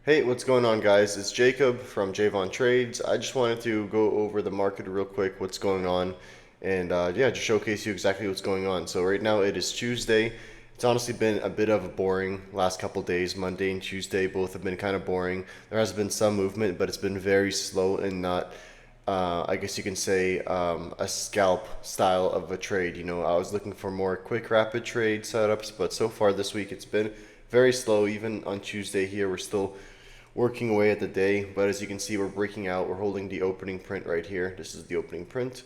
Hey, what's going on, guys? It's Jacob from Javon Trades. I just wanted to go over the market real quick, what's going on, and yeah, just showcase you exactly what's going on. So right now it is Tuesday. It's honestly been a bit of a boring last couple days. Monday and Tuesday both have been kind of boring. There has been some movement, but it's been very slow and not, I guess you can say, a scalp style of a trade. I was looking for more quick, rapid trade setups, but so far this week it's been very slow. Even on Tuesday here, we're still working away at the day, but as you can see, we're breaking out. We're holding the opening print right here. This is the opening print,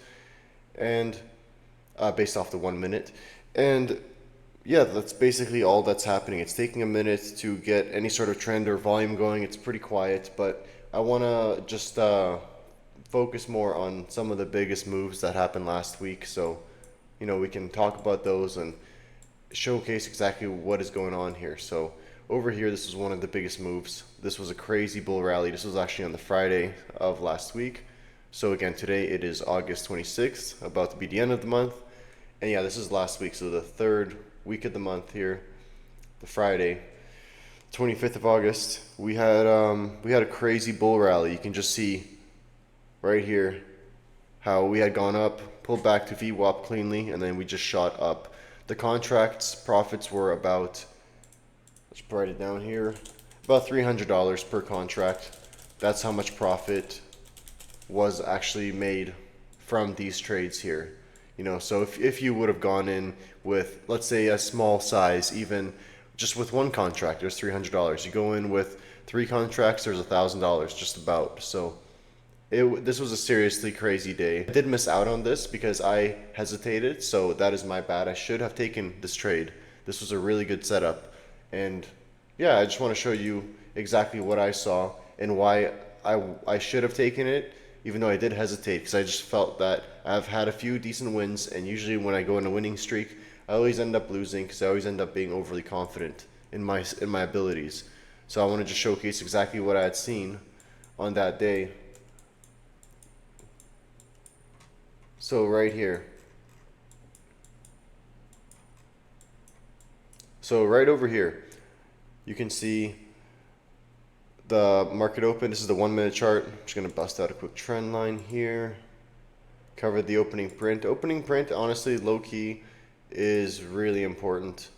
and based off the 1 minute. And yeah, that's basically all that's happening. It's taking a minute to get any sort of trend or volume going. It's pretty quiet, but I want to just focus more on some of the biggest moves that happened last week. So, we can talk about those and showcase exactly what is going on here. So over here, this is one of the biggest moves. This was a crazy bull rally. This was actually on the Friday of last week. So again, today it is August 26th, about to be the end of the month. And yeah, this is last week, so the third week of the month here, the Friday, 25th of August. We had a crazy bull rally. You can just see right here how we had gone up, pulled back to VWAP cleanly, and then we just shot up. The contracts profits were about, let's write it down here, about $300 per contract. That's how much profit was actually made from these trades here. So if you would have gone in with, let's say, a small size, even just with one contract, there's $300. You go in with three contracts, there's $1,000 just about. So this was a seriously crazy day. I did miss out on this because I hesitated, so that is my bad. I should have taken this trade. This was a really good setup. And yeah, I just want to show you exactly what I saw and why I should have taken it, even though I did hesitate, because I just felt that I've had a few decent wins, and usually when I go on a winning streak, I always end up losing because I always end up being overly confident in my abilities. So I want to just showcase exactly what I had seen on that day. So right here. So right over here, you can see the market open. This is the 1 minute chart. I'm just going to bust out a quick trend line here. Covered the opening print. Opening print, honestly, low key, is really important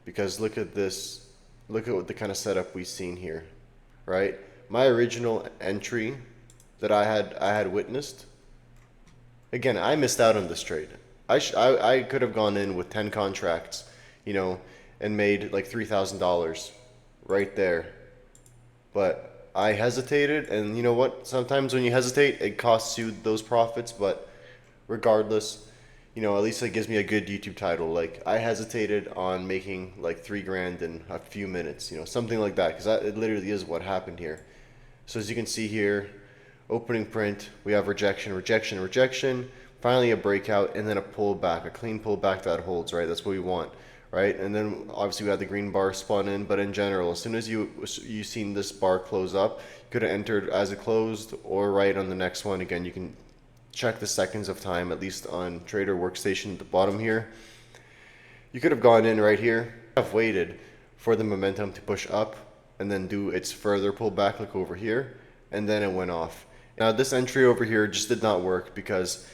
because look at this. Look at what the kind of setup we've seen here, right? My original entry that I had witnessed. Again, I missed out on this trade. I could have gone in with 10 contracts, you know, and made like $3,000 right there. But I hesitated, and you know what? Sometimes when you hesitate, it costs you those profits, but regardless, at least it gives me a good YouTube title. Like, I hesitated on making like 3 grand in a few minutes, something like that, because it literally is what happened here. So as you can see here, opening print, we have rejection, rejection, rejection, finally a breakout, and then a pullback, a clean pullback that holds, right? That's what we want, right? And then obviously we had the green bar spun in, but in general, as soon as you seen this bar close up, you could have entered as it closed or right on the next one. Again, you can check the seconds of time, at least on Trader Workstation at the bottom here. You could have gone in right here, have waited for the momentum to push up and then do its further pullback, like over here, and then it went off. Now this entry over here just did not work because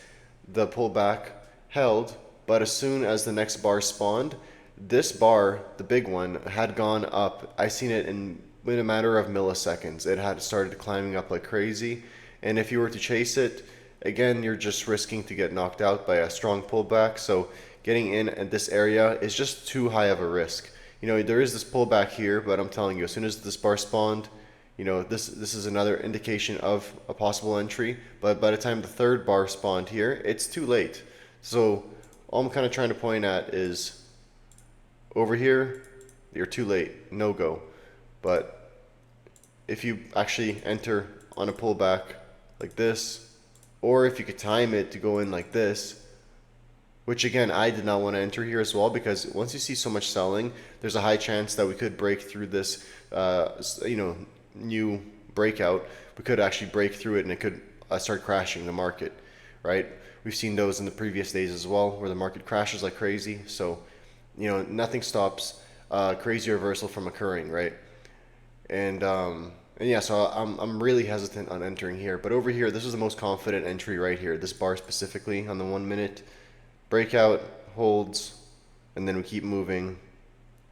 the pullback held, but as soon as the next bar spawned, this bar, the big one, had gone up. I seen it in a matter of milliseconds. It had started climbing up like crazy, and if you were to chase it, again, you're just risking to get knocked out by a strong pullback. So getting in at this area is just too high of a risk. There is this pullback here, but I'm telling you, as soon as this bar spawned, this is another indication of a possible entry. But by the time the third bar spawned here, it's too late. So all I'm kind of trying to point at is over here, you're too late, no go. But if you actually enter on a pullback like this, or if you could time it to go in like this, which again, I did not want to enter here as well, because once you see so much selling, there's a high chance that we could break through this, new breakout. We could actually break through it and it could start crashing the market, right? We've seen those in the previous days as well, where the market crashes like crazy. So, nothing stops crazy reversal from occurring, right? And And yeah, so I'm really hesitant on entering here. But over here, this is the most confident entry right here. This bar specifically on the 1 minute. Breakout, holds, and then we keep moving.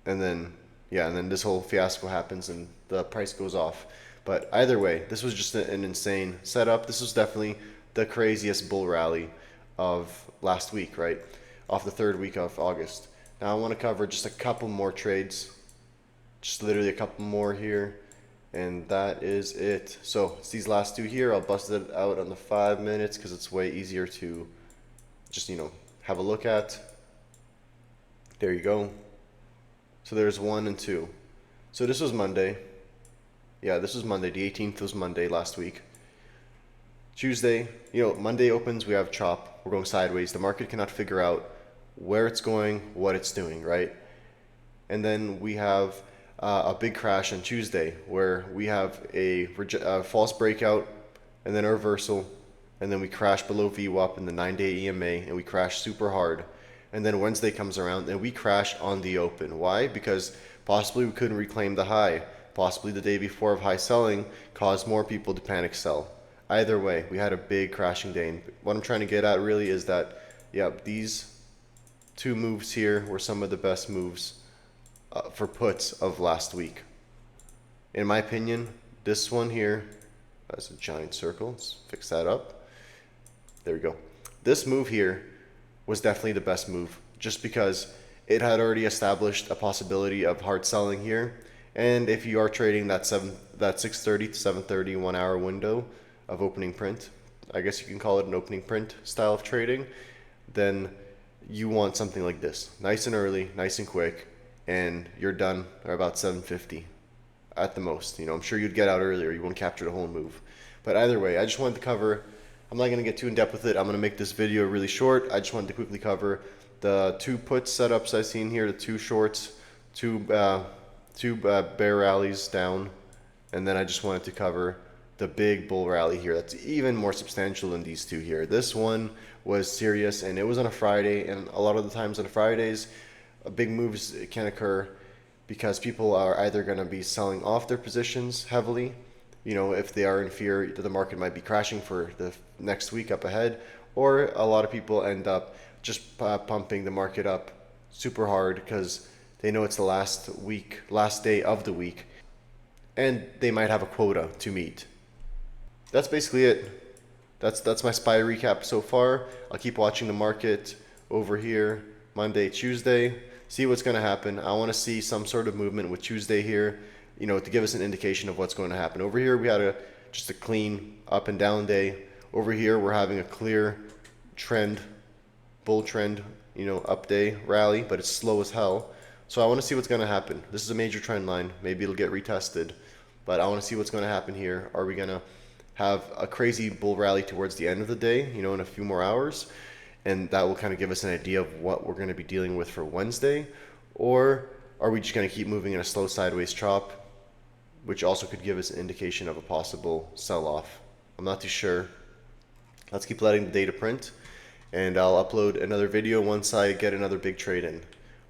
And then, yeah, and then this whole fiasco happens and the price goes off. But either way, this was just an insane setup. This was definitely the craziest bull rally of last week, right? Off the third week of August. Now I want to cover just a couple more trades. Just literally a couple more here. And that is it. So it's these last two here. I'll bust it out on the 5 minutes because it's way easier to just, have a look at. There you go. So there's 1 and 2. So this was Monday. Yeah, this was Monday. The 18th was Monday last week. Tuesday, Monday opens, we have chop. We're going sideways. The market cannot figure out where it's going, what it's doing, right? And then we have a big crash on Tuesday where we have a false breakout and then a reversal. And then we crash below VWAP in the 9-day EMA and we crash super hard. And then Wednesday comes around and we crash on the open. Why? Because possibly we couldn't reclaim the high. Possibly the day before of high selling caused more people to panic sell. Either way, we had a big crashing day. And what I'm trying to get at really is that, these two moves here were some of the best moves for puts of last week. In my opinion, this one here, that's a giant circle. Let's fix that up. There we go. This move here was definitely the best move just because it had already established a possibility of hard selling here. And if you are trading that 6:30 to 7:30 1 hour window of opening print, I guess you can call it an opening print style of trading, then you want something like this. Nice and early, nice and quick, and you're done or about 7:50 at the most. I'm sure you'd get out earlier. You won't capture the whole move. But either way, I just wanted to cover, I'm not going to get too in depth with it. I'm going to make this video really short. I just wanted to quickly cover the two put setups I've seen here, the two shorts, two bear rallies down, and then I just wanted to cover the big bull rally here that's even more substantial than these two here. This one was serious and it was on a Friday, and a lot of the times on Fridays big moves can occur because people are either going to be selling off their positions heavily, if they are in fear that the market might be crashing for the next week up ahead, or a lot of people end up just pumping the market up super hard because they know it's the last day of the week, and they might have a quota to meet. That's basically it. That's my SPY recap so far. I'll keep watching the market over here Monday, Tuesday, see what's going to happen. I want to see some sort of movement with Tuesday here, to give us an indication of what's going to happen. Over here we had just a clean up and down day. Over here we're having a clear trend, bull trend, up day rally, but it's slow as hell. So I want to see what's going to happen. This is a major trend line. Maybe it'll get retested, but I want to see what's going to happen here. Are we going to have a crazy bull rally towards the end of the day, in a few more hours? And that will kind of give us an idea of what we're going to be dealing with for Wednesday. Or are we just going to keep moving in a slow sideways chop, which also could give us an indication of a possible sell-off? I'm not too sure. Let's keep letting the data print, and I'll upload another video once I get another big trade in.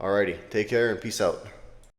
Alrighty, take care and peace out.